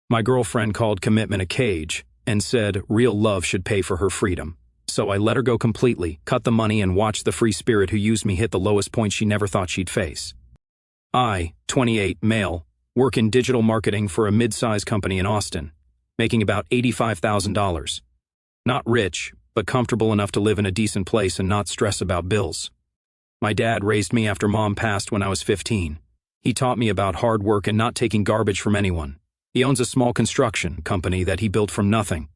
My girlfriend called commitment a cage and said real love should pay for her freedom. So I let her go completely, cut the money, and watched the free spirit who used me hit the lowest point she never thought she'd face. I, 28, male, work in digital marketing for a mid-size company in Austin, making about $85,000. Not rich, but comfortable enough to live in a decent place and not stress about bills. My dad raised me after mom passed when I was 15. He taught me about hard work and not taking garbage from anyone. He owns a small construction company that he built from nothing.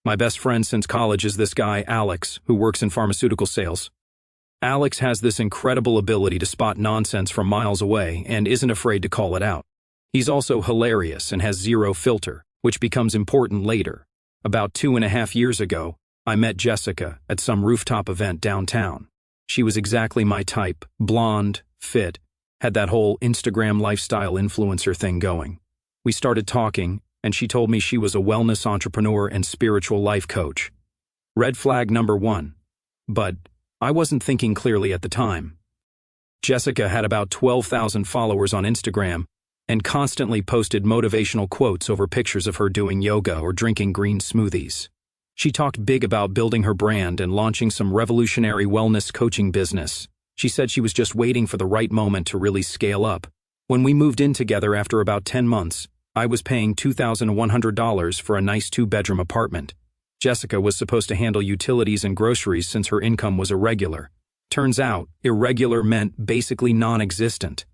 My best friend since college is this guy, Alex, who works in pharmaceutical sales. Alex has this incredible ability to spot nonsense from miles away and isn't afraid to call it out. He's also hilarious and has zero filter, which becomes important later. About 2.5 years ago, I met Jessica at some rooftop event downtown. She was exactly my type, blonde, fit, had that whole Instagram lifestyle influencer thing going. We started talking, and she told me she was a wellness entrepreneur and spiritual life coach. Red flag number 1. But I wasn't thinking clearly at the time. Jessica had about 12,000 followers on Instagram and constantly posted motivational quotes over pictures of her doing yoga or drinking green smoothies. She talked big about building her brand and launching some revolutionary wellness coaching business. She said she was just waiting for the right moment to really scale up. When we moved in together after about 10 months, I was paying $2,100 for a nice 2-bedroom apartment. Jessica was supposed to handle utilities and groceries since her income was irregular. Turns out, irregular meant basically non-existent.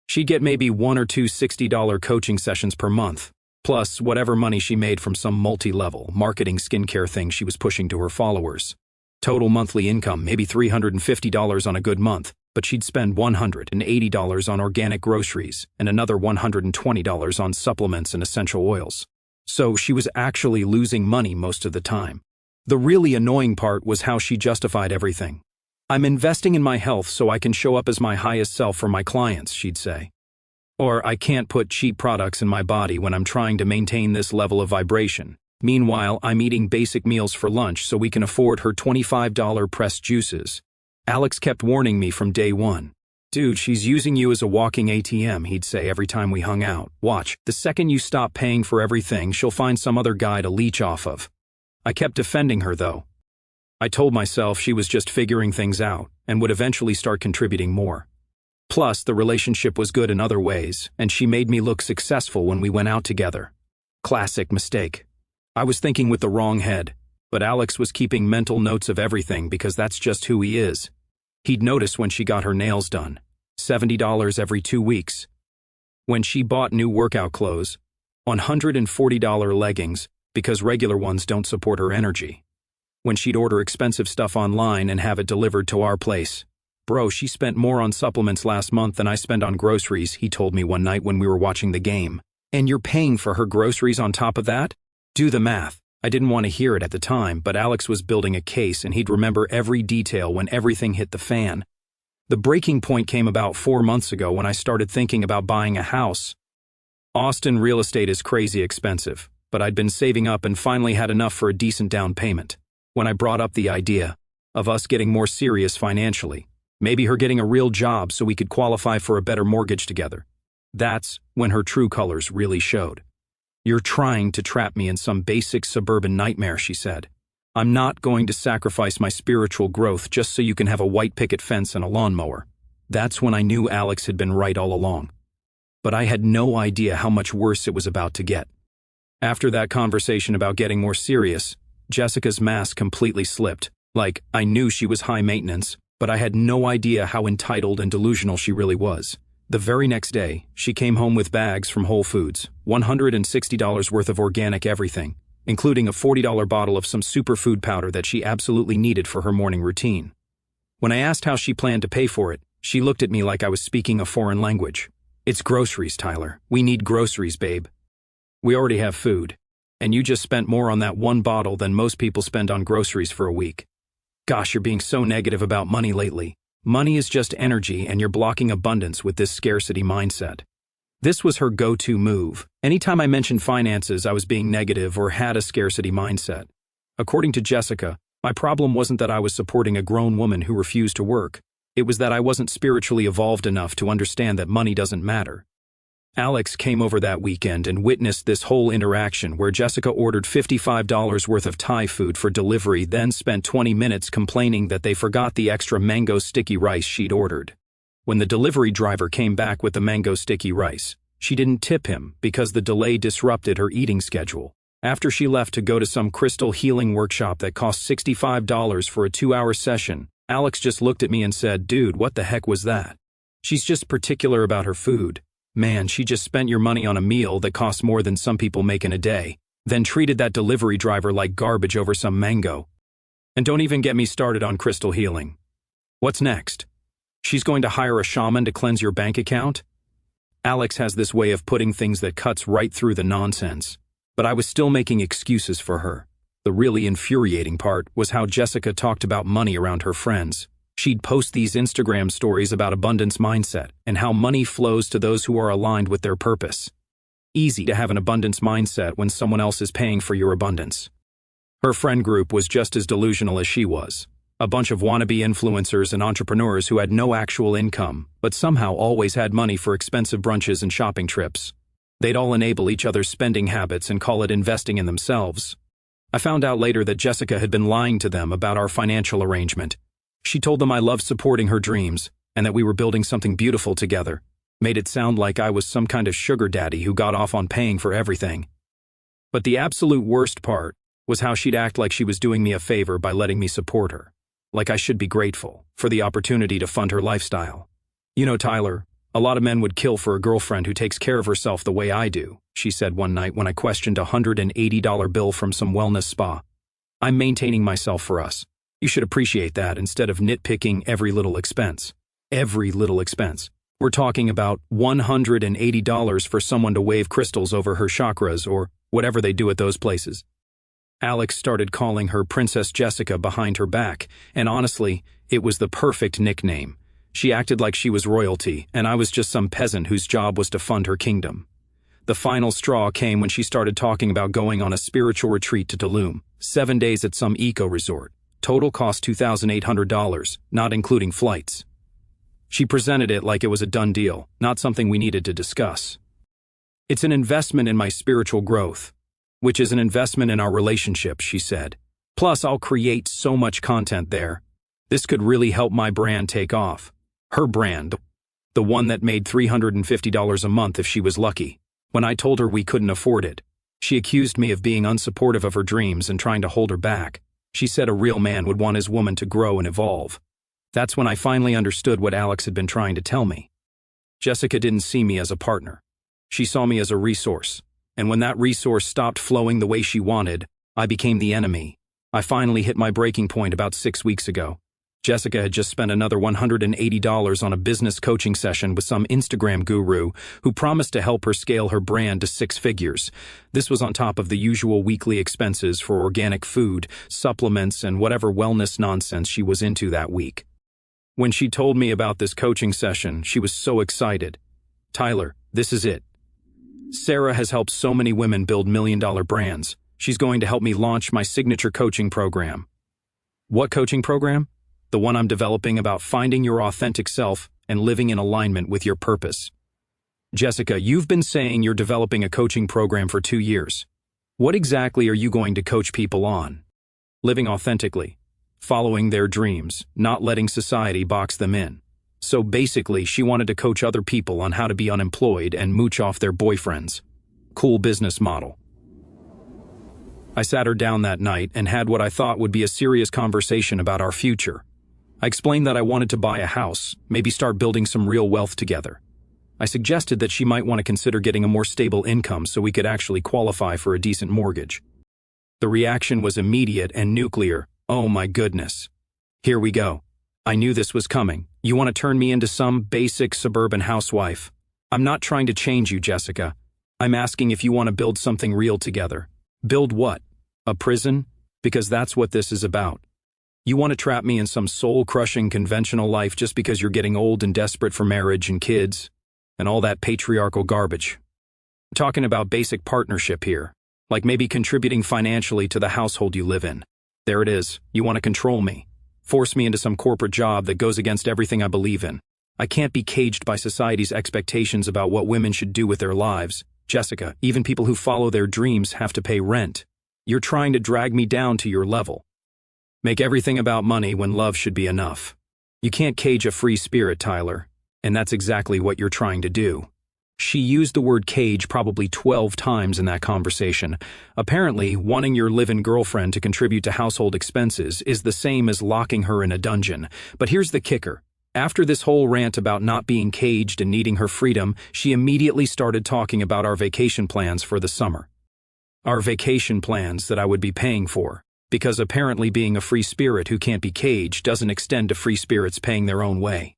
She'd get maybe 1 or 2 $60 coaching sessions per month, plus whatever money she made from some multi-level marketing skincare thing she was pushing to her followers. Total monthly income maybe $350 on a good month, but she'd spend $180 on organic groceries and another $120 on supplements and essential oils. So she was actually losing money most of the time. The really annoying part was how she justified everything. "I'm investing in my health so I can show up as my highest self for my clients," she'd say. Or, "I can't put cheap products in my body when I'm trying to maintain this level of vibration. Meanwhile, I'm eating basic meals for lunch so we can afford her $25 pressed juices." Alex kept warning me from day one. "Dude, she's using you as a walking ATM," he'd say every time we hung out. "Watch, the second you stop paying for everything, she'll find some other guy to leech off of." I kept defending her, though. I told myself she was just figuring things out and would eventually start contributing more. Plus, the relationship was good in other ways, and she made me look successful when we went out together. Classic mistake. I was thinking with the wrong head, but Alex was keeping mental notes of everything because that's just who he is. He'd notice when she got her nails done, $70 every 2 weeks. When she bought new workout clothes, $140 leggings because regular ones don't support her energy. When she'd order expensive stuff online and have it delivered to our place. "Bro, she spent more on supplements last month than I spend on groceries," he told me one night when we were watching the game. "And you're paying for her groceries on top of that? Do the math." I didn't want to hear it at the time, but Alex was building a case and he'd remember every detail when everything hit the fan. The breaking point came about 4 months ago when I started thinking about buying a house. Austin real estate is crazy expensive, but I'd been saving up and finally had enough for a decent down payment. When I brought up the idea of us getting more serious financially, maybe her getting a real job so we could qualify for a better mortgage together, that's when her true colors really showed. "You're trying to trap me in some basic suburban nightmare," she said. "I'm not going to sacrifice my spiritual growth just so you can have a white picket fence and a lawnmower." That's when I knew Alex had been right all along. But I had no idea how much worse it was about to get. After that conversation about getting more serious, Jessica's mask completely slipped. Like, I knew she was high maintenance, but I had no idea how entitled and delusional she really was. The very next day, she came home with bags from Whole Foods, $160 worth of organic everything, including a $40 bottle of some superfood powder that she absolutely needed for her morning routine. When I asked how she planned to pay for it, she looked at me like I was speaking a foreign language. "It's groceries, Tyler. We need groceries, babe. We already have food. And you just spent more on that one bottle than most people spend on groceries for a week. Gosh, you're being so negative about money lately. Money is just energy and you're blocking abundance with this scarcity mindset." This was her go-to move. Anytime I mentioned finances, I was being negative or had a scarcity mindset. According to Jessica, my problem wasn't that I was supporting a grown woman who refused to work. It was that I wasn't spiritually evolved enough to understand that money doesn't matter. Alex came over that weekend and witnessed this whole interaction where Jessica ordered $55 worth of Thai food for delivery, then spent 20 minutes complaining that they forgot the extra mango sticky rice she'd ordered. When the delivery driver came back with the mango sticky rice, she didn't tip him because the delay disrupted her eating schedule. After she left to go to some crystal healing workshop that cost $65 for a 2-hour session, Alex just looked at me and said, "Dude, what the heck was that? She's just particular about her food. Man, she just spent your money on a meal that costs more than some people make in a day, then treated that delivery driver like garbage over some mango. And don't even get me started on crystal healing. What's next? She's going to hire a shaman to cleanse your bank account?" Alex has this way of putting things that cuts right through the nonsense. But I was still making excuses for her. The really infuriating part was how Jessica talked about money around her friends. She'd post these Instagram stories about abundance mindset and how money flows to those who are aligned with their purpose. Easy to have an abundance mindset when someone else is paying for your abundance. Her friend group was just as delusional as she was. A bunch of wannabe influencers and entrepreneurs who had no actual income, but somehow always had money for expensive brunches and shopping trips. They'd all enable each other's spending habits and call it investing in themselves. I found out later that Jessica had been lying to them about our financial arrangement. She told them I loved supporting her dreams and that we were building something beautiful together. Made it sound like I was some kind of sugar daddy who got off on paying for everything. But the absolute worst part was how she'd act like she was doing me a favor by letting me support her. Like I should be grateful for the opportunity to fund her lifestyle. "You know, Tyler, a lot of men would kill for a girlfriend who takes care of herself the way I do," she said one night when I questioned a $180 bill from some wellness spa. "I'm maintaining myself for us. You should appreciate that instead of nitpicking every little expense." Every little expense. We're talking about $180 for someone to wave crystals over her chakras or whatever they do at those places. Alex started calling her Princess Jessica behind her back, and honestly, it was the perfect nickname. She acted like she was royalty, and I was just some peasant whose job was to fund her kingdom. The final straw came when she started talking about going on a spiritual retreat to Tulum, 7 days at some eco-resort. Total cost $2,800, not including flights. She presented it like it was a done deal, not something we needed to discuss. "It's an investment in my spiritual growth, which is an investment in our relationship," she said. "Plus, I'll create so much content there. This could really help my brand take off." Her brand, the one that made $350 a month if she was lucky. When I told her we couldn't afford it, she accused me of being unsupportive of her dreams and trying to hold her back. She said a real man would want his woman to grow and evolve. That's when I finally understood what Alex had been trying to tell me. Jessica didn't see me as a partner. She saw me as a resource. And when that resource stopped flowing the way she wanted, I became the enemy. I finally hit my breaking point about 6 weeks ago. Jessica had just spent another $180 on a business coaching session with some Instagram guru who promised to help her scale her brand to 6 figures. This was on top of the usual weekly expenses for organic food, supplements, and whatever wellness nonsense she was into that week. When she told me about this coaching session, she was so excited. "Tyler, this is it. Sarah has helped so many women build million-dollar brands. She's going to help me launch my signature coaching program." "What coaching program?" "The one I'm developing about finding your authentic self and living in alignment with your purpose." "Jessica, you've been saying you're developing a coaching program for 2 years. What exactly are you going to coach people on?" "Living authentically, following their dreams, not letting society box them in." So basically, she wanted to coach other people on how to be unemployed and mooch off their boyfriends. Cool business model. I sat her down that night and had what I thought would be a serious conversation about our future. I explained that I wanted to buy a house, maybe start building some real wealth together. I suggested that she might want to consider getting a more stable income so we could actually qualify for a decent mortgage. The reaction was immediate and nuclear. "Oh my goodness. Here we go. I knew this was coming. You want to turn me into some basic suburban housewife? I'm not trying to change you, Jessica. I'm asking if you want to build something real together." "Build what? A prison? Because that's what this is about. You want to trap me in some soul-crushing conventional life just because you're getting old and desperate for marriage and kids, and all that patriarchal garbage. I'm talking about basic partnership here, like maybe contributing financially to the household you live in. There it is. You want to control me. Force me into some corporate job that goes against everything I believe in. I can't be caged by society's expectations about what women should do with their lives. Jessica, even people who follow their dreams have to pay rent. You're trying to drag me down to your level. Make everything about money when love should be enough. You can't cage a free spirit, Tyler, and that's exactly what you're trying to do. She used the word cage probably 12 times in that conversation. Apparently, wanting your live-in girlfriend to contribute to household expenses is the same as locking her in a dungeon. But here's the kicker. After this whole rant about not being caged and needing her freedom, she immediately started talking about our vacation plans for the summer. Our vacation plans that I would be paying for, because apparently being a free spirit who can't be caged doesn't extend to free spirits paying their own way.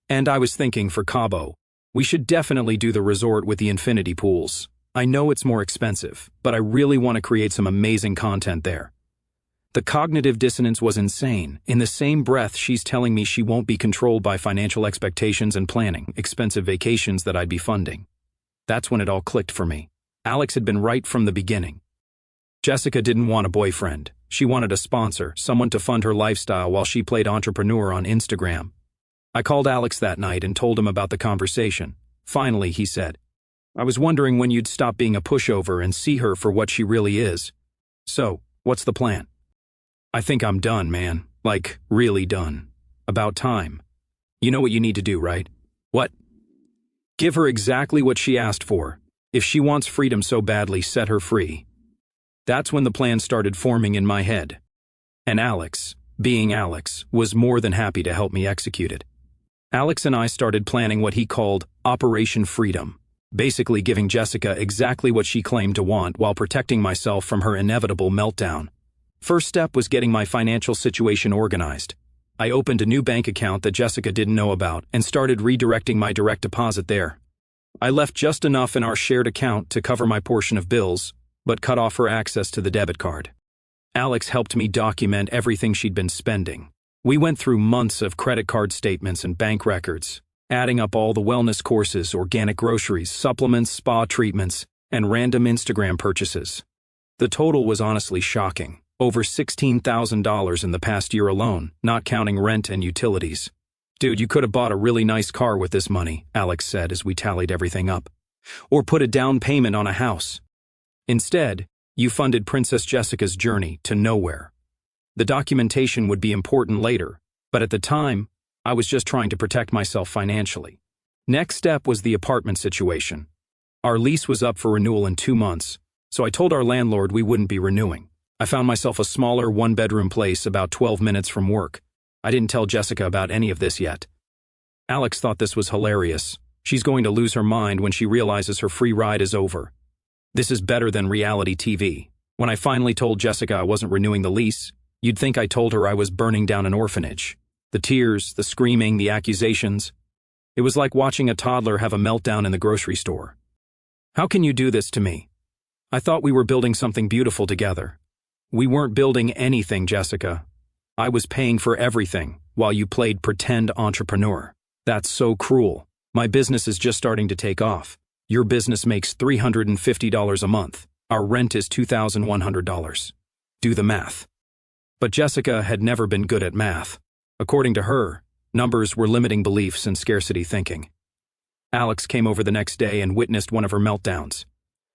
And I was thinking for Cabo, we should definitely do the resort with the infinity pools. I know it's more expensive, but I really want to create some amazing content there. The cognitive dissonance was insane. In the same breath, she's telling me she won't be controlled by financial expectations and planning expensive vacations that I'd be funding. That's when it all clicked for me. Alex had been right from the beginning. Jessica didn't want a boyfriend. She wanted a sponsor, someone to fund her lifestyle while she played entrepreneur on Instagram. I called Alex that night and told him about the conversation. Finally, he said, I was wondering when you'd stop being a pushover and see her for what she really is. So, what's the plan? I think I'm done, man. Like, really done. About time. You know what you need to do, right? What? Give her exactly what she asked for. If she wants freedom so badly, set her free. That's when the plan started forming in my head. And Alex, being Alex, was more than happy to help me execute it. Alex and I started planning what he called Operation Freedom, basically giving Jessica exactly what she claimed to want while protecting myself from her inevitable meltdown. First step was getting my financial situation organized. I opened a new bank account that Jessica didn't know about and started redirecting my direct deposit there. I left just enough in our shared account to cover my portion of bills, but cut off her access to the debit card. Alex helped me document everything she'd been spending. We went through months of credit card statements and bank records, adding up all the wellness courses, organic groceries, supplements, spa treatments, and random Instagram purchases. The total was honestly shocking. Over $16,000 in the past year alone, not counting rent and utilities. Dude, you could have bought a really nice car with this money, Alex said as we tallied everything up. Or put a down payment on a house. Instead, you funded Princess Jessica's journey to nowhere. The documentation would be important later, but at the time, I was just trying to protect myself financially. Next step was the apartment situation. Our lease was up for renewal in 2 months, so I told our landlord we wouldn't be renewing. I found myself a smaller one-bedroom place about 12 minutes from work. I didn't tell Jessica about any of this yet. Alex thought this was hilarious. She's going to lose her mind when she realizes her free ride is over. This is better than reality TV. When I finally told Jessica I wasn't renewing the lease, you'd think I told her I was burning down an orphanage. The tears, the screaming, the accusations. It was like watching a toddler have a meltdown in the grocery store. How can you do this to me? I thought we were building something beautiful together. We weren't building anything, Jessica. I was paying for everything while you played pretend entrepreneur. That's so cruel. My business is just starting to take off. Your business makes $350 a month. Our rent is $2,100. Do the math. But Jessica had never been good at math. According to her, numbers were limiting beliefs and scarcity thinking. Alex came over the next day and witnessed one of her meltdowns.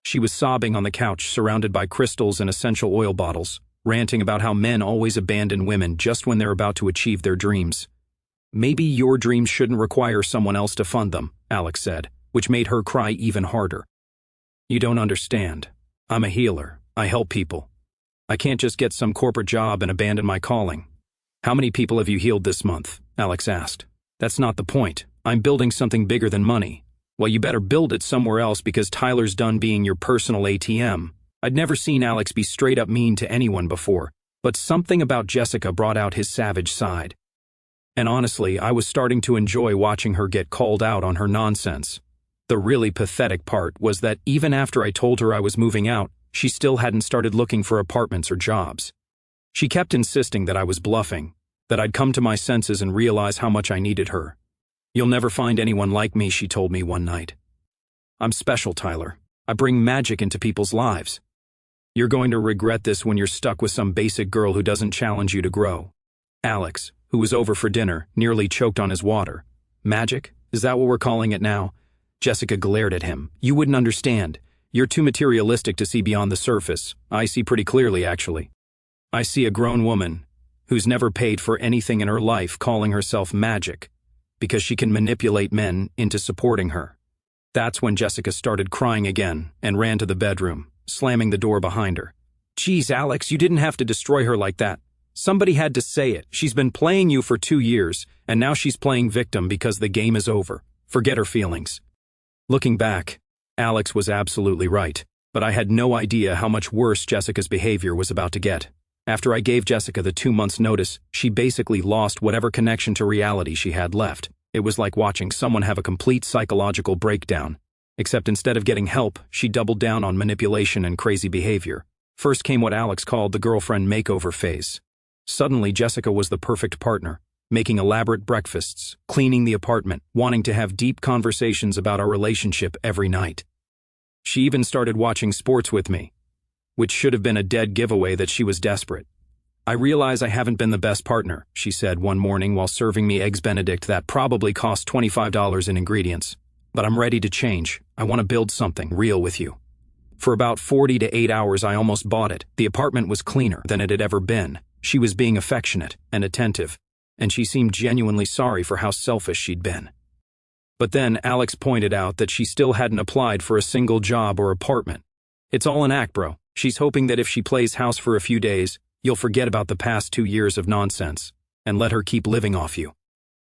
She was sobbing on the couch, surrounded by crystals and essential oil bottles, ranting about how men always abandon women just when they're about to achieve their dreams. Maybe your dreams shouldn't require someone else to fund them, Alex said, which made her cry even harder. You don't understand. I'm a healer. I help people. I can't just get some corporate job and abandon my calling. How many people have you healed this month? Alex asked. That's not the point. I'm building something bigger than money. Well, you better build it somewhere else because Tyler's done being your personal ATM. I'd never seen Alex be straight up mean to anyone before, but something about Jessica brought out his savage side. And honestly, I was starting to enjoy watching her get called out on her nonsense. The really pathetic part was that even after I told her I was moving out, she still hadn't started looking for apartments or jobs. She kept insisting that I was bluffing, that I'd come to my senses and realize how much I needed her. You'll never find anyone like me, she told me one night. I'm special, Tyler. I bring magic into people's lives. You're going to regret this when you're stuck with some basic girl who doesn't challenge you to grow. Alex, who was over for dinner, nearly choked on his water. Magic? Is that what we're calling it now? Jessica glared at him. You wouldn't understand. You're too materialistic to see beyond the surface. I see pretty clearly, actually. I see a grown woman who's never paid for anything in her life calling herself magic because she can manipulate men into supporting her. That's when Jessica started crying again and ran to the bedroom, slamming the door behind her. Geez, Alex, you didn't have to destroy her like that. Somebody had to say it. She's been playing you for 2 years, and now she's playing victim because the game is over. Forget her feelings. Looking back, Alex was absolutely right, but I had no idea how much worse Jessica's behavior was about to get. After I gave Jessica the 2 months' notice, she basically lost whatever connection to reality she had left. It was like watching someone have a complete psychological breakdown. Except instead of getting help, she doubled down on manipulation and crazy behavior. First came what Alex called the girlfriend makeover phase. Suddenly, Jessica was the perfect partner, making elaborate breakfasts, cleaning the apartment, wanting to have deep conversations about our relationship every night. She even started watching sports with me, which should have been a dead giveaway that she was desperate. I realize I haven't been the best partner, she said one morning while serving me Eggs Benedict that probably cost $25 in ingredients. But I'm ready to change. I want to build something real with you. For about 40 to 8 hours, I almost bought it. The apartment was cleaner than it had ever been. She was being affectionate and attentive, and she seemed genuinely sorry for how selfish she'd been. But then Alex pointed out that she still hadn't applied for a single job or apartment. It's all an act, bro. She's hoping that if she plays house for a few days, you'll forget about the past 2 years of nonsense and let her keep living off you.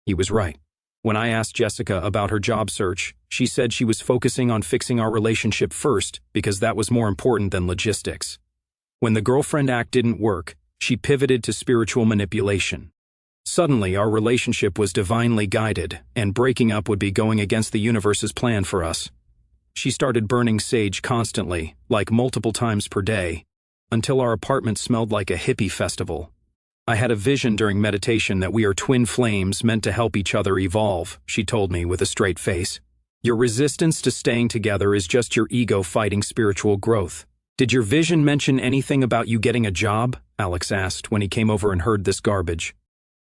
He was right. When I asked Jessica about her job search, she said she was focusing on fixing our relationship first because that was more important than logistics. When the girlfriend act didn't work, she pivoted to spiritual manipulation. Suddenly, our relationship was divinely guided, and breaking up would be going against the universe's plan for us. She started burning sage constantly, like multiple times per day, until our apartment smelled like a hippie festival. I had a vision during meditation that we are twin flames meant to help each other evolve, she told me with a straight face. Your resistance to staying together is just your ego fighting spiritual growth. Did your vision mention anything about you getting a job? Alex asked when he came over and heard this garbage.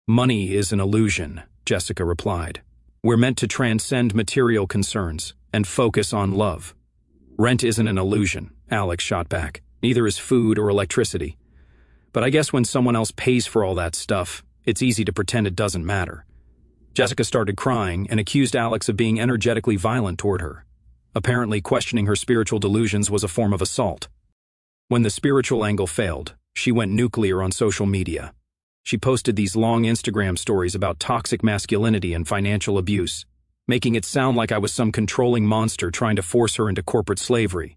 Money is an illusion, Jessica replied. We're meant to transcend material concerns and focus on love. Rent isn't an illusion, Alex shot back. Neither is food or electricity. But I guess when someone else pays for all that stuff, it's easy to pretend it doesn't matter. Jessica started crying and accused Alex of being energetically violent toward her. Apparently, questioning her spiritual delusions was a form of assault. When the spiritual angle failed, she went nuclear on social media. She posted these long Instagram stories about toxic masculinity and financial abuse, making it sound like I was some controlling monster trying to force her into corporate slavery.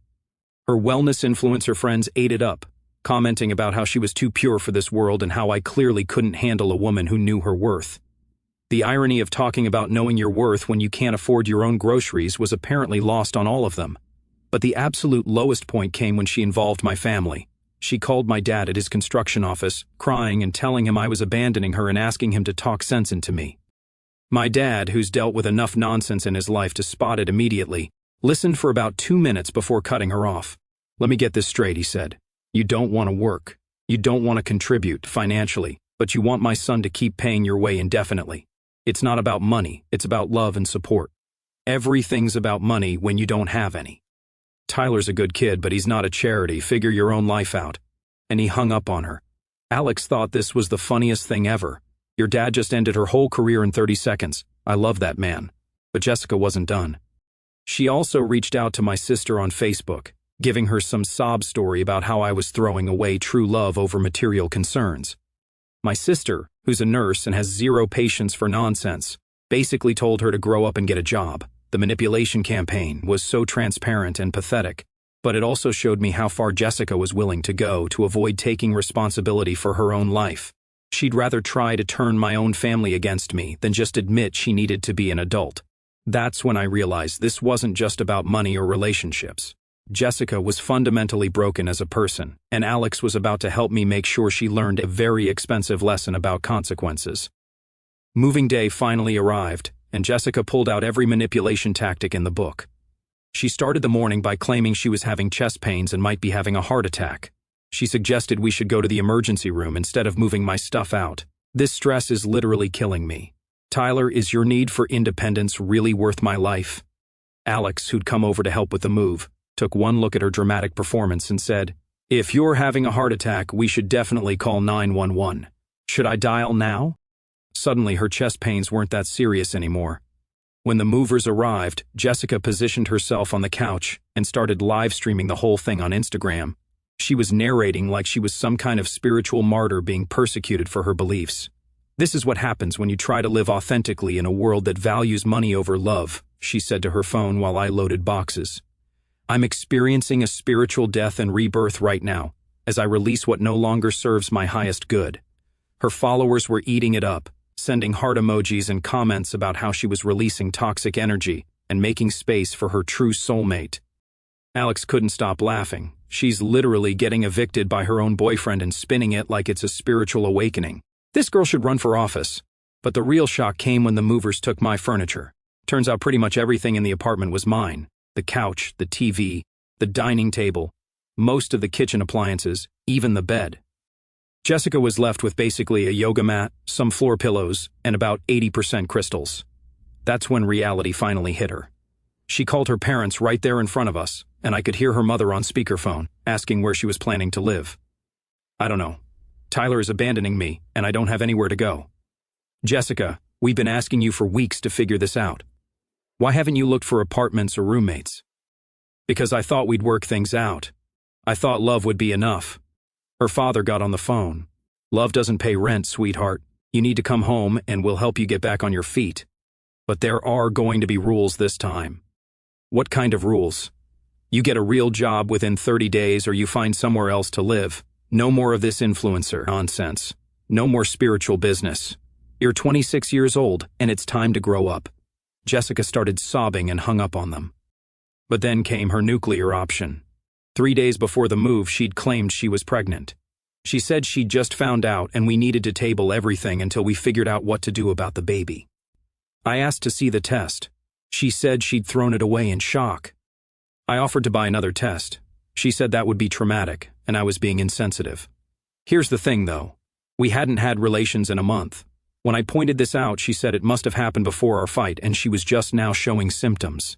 Her wellness influencer friends ate it up, commenting about how she was too pure for this world and how I clearly couldn't handle a woman who knew her worth. The irony of talking about knowing your worth when you can't afford your own groceries was apparently lost on all of them. But the absolute lowest point came when she involved my family. She called my dad at his construction office, crying and telling him I was abandoning her and asking him to talk sense into me. My dad, who's dealt with enough nonsense in his life to spot it immediately, listened for about 2 minutes before cutting her off. Let me get this straight, he said. You don't want to work. You don't want to contribute financially, but you want my son to keep paying your way indefinitely. It's not about money, it's about love and support. Everything's about money when you don't have any. Tyler's a good kid, but he's not a charity. Figure your own life out. And he hung up on her. Alex thought this was the funniest thing ever. Your dad just ended her whole career in 30 seconds. I love that man. But Jessica wasn't done. She also reached out to my sister on Facebook, giving her some sob story about how I was throwing away true love over material concerns. My sister, who's a nurse and has zero patience for nonsense, basically told her to grow up and get a job. The manipulation campaign was so transparent and pathetic, but it also showed me how far Jessica was willing to go to avoid taking responsibility for her own life. She'd rather try to turn my own family against me than just admit she needed to be an adult. That's when I realized this wasn't just about money or relationships. Jessica was fundamentally broken as a person, and Alex was about to help me make sure she learned a very expensive lesson about consequences. Moving day finally arrived, and Jessica pulled out every manipulation tactic in the book. She started the morning by claiming she was having chest pains and might be having a heart attack. She suggested we should go to the emergency room instead of moving my stuff out. This stress is literally killing me. Tyler, is your need for independence really worth my life? Alex, who'd come over to help with the move, took one look at her dramatic performance and said, "If you're having a heart attack, we should definitely call 911. Should I dial now?" Suddenly, her chest pains weren't that serious anymore. When the movers arrived, Jessica positioned herself on the couch and started live streaming the whole thing on Instagram. She was narrating like she was some kind of spiritual martyr being persecuted for her beliefs. "This is what happens when you try to live authentically in a world that values money over love," she said to her phone while I loaded boxes. "I'm experiencing a spiritual death and rebirth right now, as I release what no longer serves my highest good." Her followers were eating it up, sending heart emojis and comments about how she was releasing toxic energy and making space for her true soulmate. Alex couldn't stop laughing. She's literally getting evicted by her own boyfriend and spinning it like it's a spiritual awakening. This girl should run for office. But the real shock came when the movers took my furniture. Turns out pretty much everything in the apartment was mine. The couch, the TV, the dining table, most of the kitchen appliances, even the bed. Jessica was left with basically a yoga mat, some floor pillows, and about 80% crystals. That's when reality finally hit her. She called her parents right there in front of us, and I could hear her mother on speakerphone, asking where she was planning to live. "I don't know. Tyler is abandoning me, and I don't have anywhere to go." "Jessica, we've been asking you for weeks to figure this out. Why haven't you looked for apartments or roommates?" "Because I thought we'd work things out. I thought love would be enough." Her father got on the phone. "Love doesn't pay rent, sweetheart. You need to come home and we'll help you get back on your feet. But there are going to be rules this time." "What kind of rules?" "You get a real job within 30 days or you find somewhere else to live. No more of this influencer nonsense. No more spiritual business. You're 26 years old and it's time to grow up." Jessica started sobbing and hung up on them. But then came her nuclear option. 3 days before the move, she'd claimed she was pregnant. She said she'd just found out and we needed to table everything until we figured out what to do about the baby. I asked to see the test. She said she'd thrown it away in shock. I offered to buy another test. She said that would be traumatic, and I was being insensitive. Here's the thing, though. We hadn't had relations in a month. When I pointed this out, she said it must have happened before our fight and she was just now showing symptoms.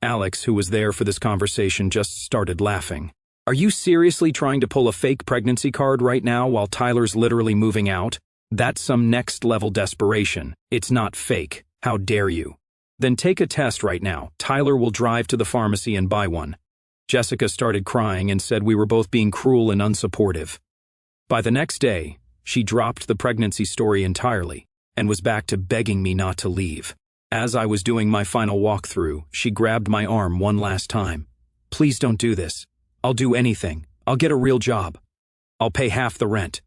Alex, who was there for this conversation, just started laughing. "Are you seriously trying to pull a fake pregnancy card right now while Tyler's literally moving out? That's some next-level desperation. It's not fake. How dare you? Then take a test right now. Tyler will drive to the pharmacy and buy one." Jessica started crying and said we were both being cruel and unsupportive. By the next day, she dropped the pregnancy story entirely and was back to begging me not to leave. As I was doing my final walkthrough, she grabbed my arm one last time. "Please don't do this. I'll do anything. I'll get a real job. I'll pay half the rent.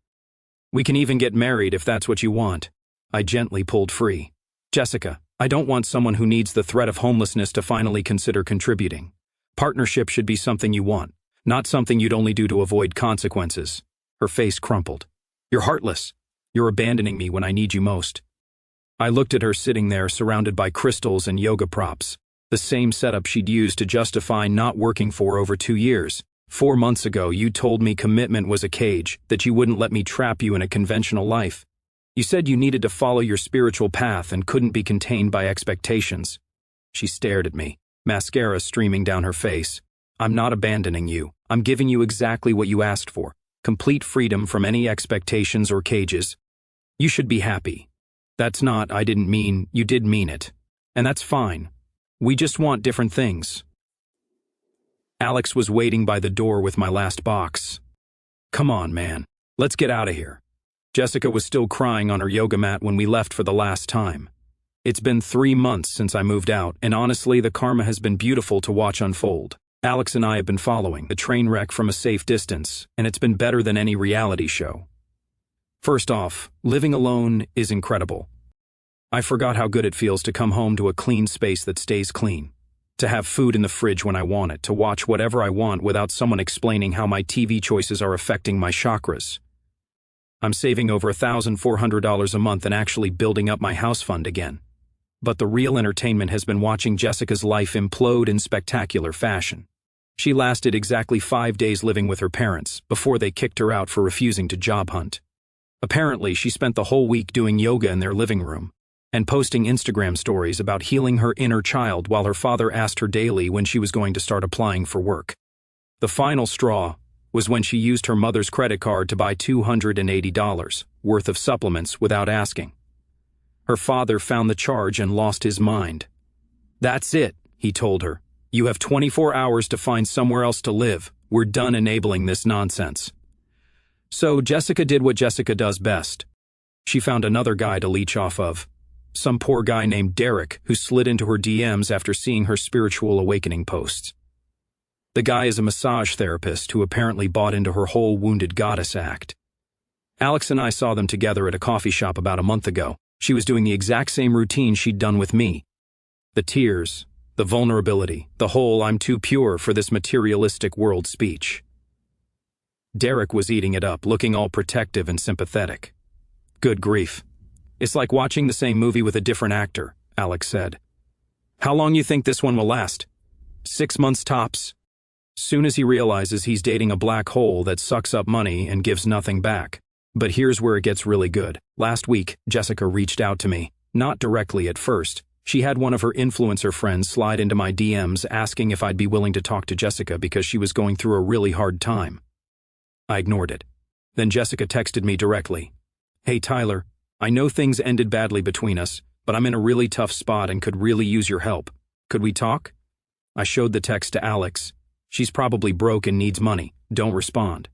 We can even get married if that's what you want." I gently pulled free. "Jessica, I don't want someone who needs the threat of homelessness to finally consider contributing. Partnership should be something you want, not something you'd only do to avoid consequences." Her face crumpled. "You're heartless. You're abandoning me when I need you most." I looked at her sitting there surrounded by crystals and yoga props, the same setup she'd used to justify not working for over 2 years. 4 months ago, you told me commitment was a cage, that you wouldn't let me trap you in a conventional life. You said you needed to follow your spiritual path and couldn't be contained by expectations. She stared at me, mascara streaming down her face. "I'm not abandoning you. I'm giving you exactly what you asked for. Complete freedom from any expectations or cages. You should be happy. That's not, I didn't mean, you did mean it. And that's fine. We just want different things." Alex was waiting by the door with my last box. "Come on, man. Let's get out of here." Jessica was still crying on her yoga mat when we left for the last time. It's been 3 months since I moved out, and honestly, the karma has been beautiful to watch unfold. Alex and I have been following the train wreck from a safe distance, and it's been better than any reality show. First off, living alone is incredible. I forgot how good it feels to come home to a clean space that stays clean. To have food in the fridge when I want it, to watch whatever I want without someone explaining how my TV choices are affecting my chakras. I'm saving over $1,400 a month and actually building up my house fund again. But the real entertainment has been watching Jessica's life implode in spectacular fashion. She lasted exactly 5 days living with her parents before they kicked her out for refusing to job hunt. Apparently, she spent the whole week doing yoga in their living room. and posting Instagram stories about healing her inner child while her father asked her daily when she was going to start applying for work. The final straw was when she used her mother's credit card to buy $280 worth of supplements without asking. Her father found the charge and lost his mind. "That's it," he told her. "You have 24 hours to find somewhere else to live. We're done enabling this nonsense." So Jessica did what Jessica does best. She found another guy to leech off of. Some poor guy named Derek who slid into her DMs after seeing her spiritual awakening posts. The guy is a massage therapist who apparently bought into her whole wounded goddess act. Alex and I saw them together at a coffee shop about a month ago. She was doing the exact same routine she'd done with me. The tears, the vulnerability, the whole "I'm too pure for this materialistic world" speech. Derek was eating it up, looking all protective and sympathetic. "Good grief. It's like watching the same movie with a different actor," Alex said. "How long you think this one will last? 6 months tops?" Soon as he realizes he's dating a black hole that sucks up money and gives nothing back. But here's where it gets really good. Last week, Jessica reached out to me. Not directly at first. She had one of her influencer friends slide into my DMs asking if I'd be willing to talk to Jessica because she was going through a really hard time. I ignored it. Then Jessica texted me directly. "Hey Tyler, I know things ended badly between us, but I'm in a really tough spot and could really use your help. Could we talk?" I showed the text to Alex. "She's probably broke and needs money. Don't respond."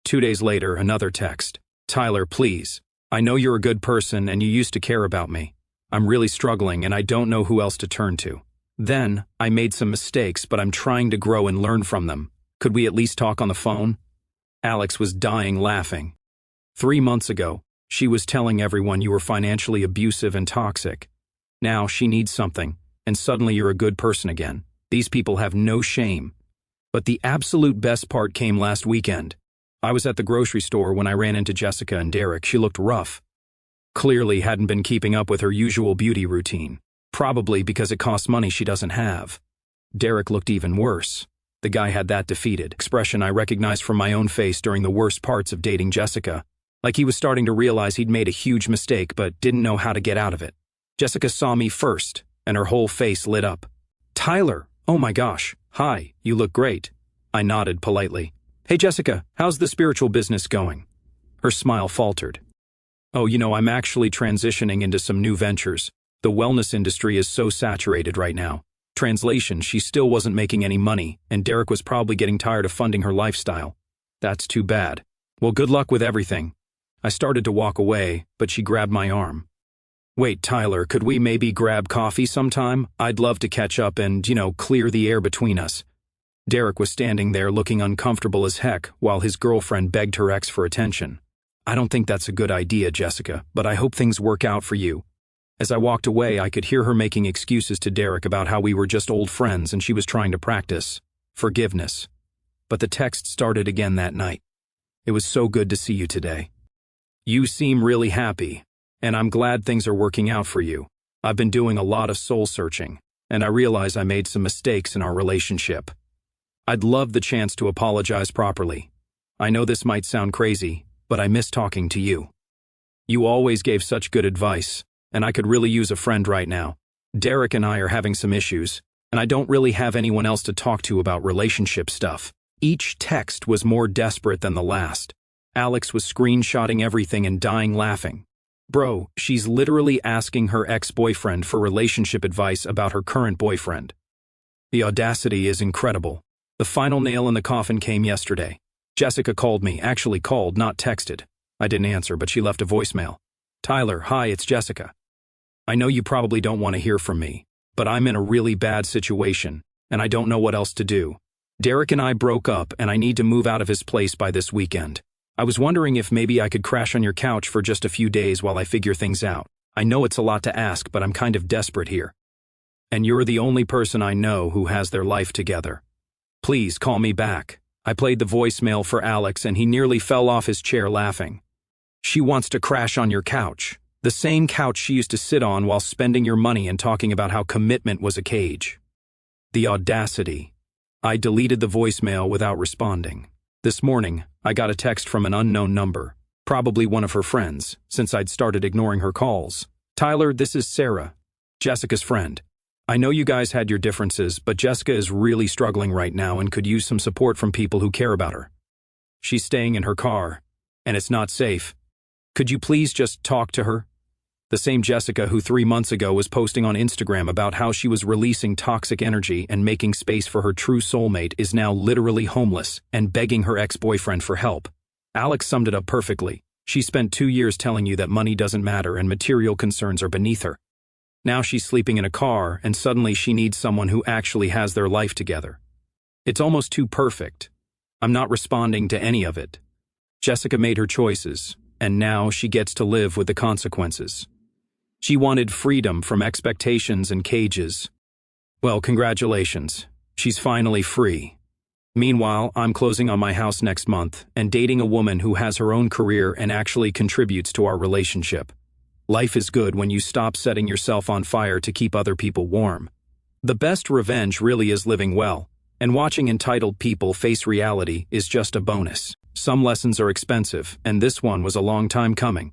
2 days later, another text. "Tyler, please. I know you're a good person and you used to care about me. I'm really struggling and I don't know who else to turn to. Then, I made some mistakes, but I'm trying to grow and learn from them. Could we at least talk on the phone?" Alex was dying laughing. 3 months ago, she was telling everyone you were financially abusive and toxic. Now she needs something, and suddenly you're a good person again. These people have no shame. But the absolute best part came last weekend. I was at the grocery store when I ran into Jessica and Derek. She looked rough. Clearly hadn't been keeping up with her usual beauty routine. Probably because it costs money she doesn't have. Derek looked even worse. The guy had that defeated expression I recognized from my own face during the worst parts of dating Jessica. Like he was starting to realize he'd made a huge mistake but didn't know how to get out of it. Jessica saw me first, and her whole face lit up. "Tyler, oh my gosh, hi, you look great." I nodded politely. "Hey Jessica, how's the spiritual business going?" Her smile faltered. "Oh, I'm actually transitioning into some new ventures. The wellness industry is so saturated right now." Translation, she still wasn't making any money, and Derek was probably getting tired of funding her lifestyle. "That's too bad. Well, good luck with everything." I started to walk away, but she grabbed my arm. "Wait, Tyler, could we maybe grab coffee sometime? I'd love to catch up and, clear the air between us." Derek was standing there looking uncomfortable as heck while his girlfriend begged her ex for attention. "I don't think that's a good idea, Jessica, but I hope things work out for you." As I walked away, I could hear her making excuses to Derek about how we were just old friends and she was trying to practice forgiveness. But the text started again that night. "It was so good to see you today. You seem really happy, and I'm glad things are working out for you. I've been doing a lot of soul searching, and I realize I made some mistakes in our relationship. I'd love the chance to apologize properly. I know this might sound crazy, but I miss talking to you. You always gave such good advice, and I could really use a friend right now. Derek and I are having some issues, and I don't really have anyone else to talk to about relationship stuff." Each text was more desperate than the last. Alex was screenshotting everything and dying laughing. "Bro, she's literally asking her ex-boyfriend for relationship advice about her current boyfriend. The audacity is incredible." The final nail in the coffin came yesterday. Jessica called me, actually called, not texted. I didn't answer, but she left a voicemail. "Tyler, hi, it's Jessica. I know you probably don't want to hear from me, but I'm in a really bad situation, and I don't know what else to do. Derek and I broke up, and I need to move out of his place by this weekend. I was wondering if maybe I could crash on your couch for just a few days while I figure things out. I know it's a lot to ask, but I'm kind of desperate here. And you're the only person I know who has their life together. Please call me back." I played the voicemail for Alex and he nearly fell off his chair laughing. "She wants to crash on your couch. The same couch she used to sit on while spending your money and talking about how commitment was a cage." The audacity. I deleted the voicemail without responding. This morning, I got a text from an unknown number, probably one of her friends, since I'd started ignoring her calls. Tyler, this is Sarah, Jessica's friend. I know you guys had your differences, but Jessica is really struggling right now and could use some support from people who care about her. She's staying in her car, and it's not safe. Could you please just talk to her? The same Jessica who 3 months ago was posting on Instagram about how she was releasing toxic energy and making space for her true soulmate is now literally homeless and begging her ex-boyfriend for help. Alex summed it up perfectly. She spent 2 years telling you that money doesn't matter and material concerns are beneath her. Now she's sleeping in a car and suddenly she needs someone who actually has their life together. It's almost too perfect. I'm not responding to any of it. Jessica made her choices, and now she gets to live with the consequences. She wanted freedom from expectations and cages. Well, congratulations. She's finally free. Meanwhile, I'm closing on my house next month and dating a woman who has her own career and actually contributes to our relationship. Life is good when you stop setting yourself on fire to keep other people warm. The best revenge really is living well, and watching entitled people face reality is just a bonus. Some lessons are expensive, and this one was a long time coming.